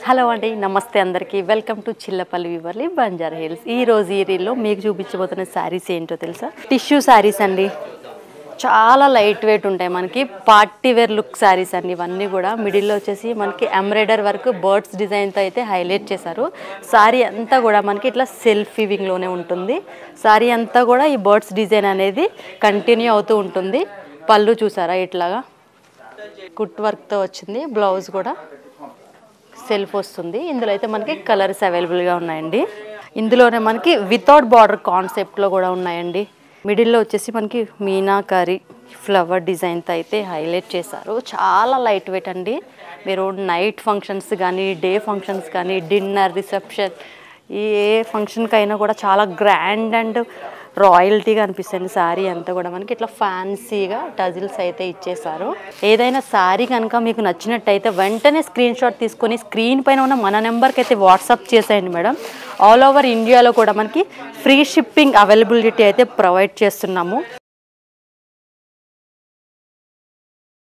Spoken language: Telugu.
హలో అండి, నమస్తే అందరికీ. వెల్కమ్ టు చిల్లపల్లి వివర్లీ బంజారా హిల్స్. ఈ రోజు ఈ రీల్లో మీకు చూపించబోతున్న శారీస్ ఏంటో తెలుసా? టిష్యూ శారీస్ అండి. చాలా లైట్ వెయిట్ ఉంటాయి. మనకి పార్టీ వేర్ లుక్ శారీస్ అండి. ఇవన్నీ కూడా మిడిల్లో వచ్చేసి మనకి ఎంబ్రాయిడర్ వర్క్ బర్డ్స్ డిజైన్తో అయితే హైలైట్ చేశారు. శారీ అంతా కూడా మనకి ఇట్లా సెల్ఫ్ వీవింగ్లోనే ఉంటుంది. శారీ అంతా కూడా ఈ బర్డ్స్ డిజైన్ అనేది కంటిన్యూ అవుతూ ఉంటుంది. పళ్ళు చూసారా ఇట్లాగా కుట్ వర్క్తో వచ్చింది. బ్లౌజ్ కూడా సెల్ఫ్ వస్తుంది. ఇందులో అయితే మనకి కలర్స్ అవైలబుల్గా ఉన్నాయండి. ఇందులోనే మనకి వితౌట్ బార్డర్ కాన్సెప్ట్లో కూడా ఉన్నాయండి. మిడిల్లో వచ్చేసి మనకి మీనాకరీ ఫ్లవర్ డిజైన్తో అయితే హైలైట్ చేశారు. చాలా లైట్ వెయిట్ అండి. మీరు నైట్ ఫంక్షన్స్ కానీ, డే ఫంక్షన్స్ కానీ, డిన్నర్, రిసెప్షన్, ఏ ఫంక్షన్కైనా కూడా చాలా గ్రాండ్ అండ్ రాయల్టీగా అనిపిస్తుంది. శారీ అంతా కూడా మనకి ఇట్లా ఫ్యాన్సీగా టజిల్స్ అయితే ఇచ్చేసారు. ఏదైనా శారీ కనుక మీకు నచ్చినట్టయితే వెంటనే స్క్రీన్ షాట్ తీసుకొని స్క్రీన్ పైన ఉన్న మన నెంబర్కి అయితే వాట్సాప్ చేసేయండి మేడం. ఆల్ ఓవర్ ఇండియాలో కూడా మనకి ఫ్రీ షిప్పింగ్ అవైలబిలిటీ అయితే ప్రొవైడ్ చేస్తున్నాము.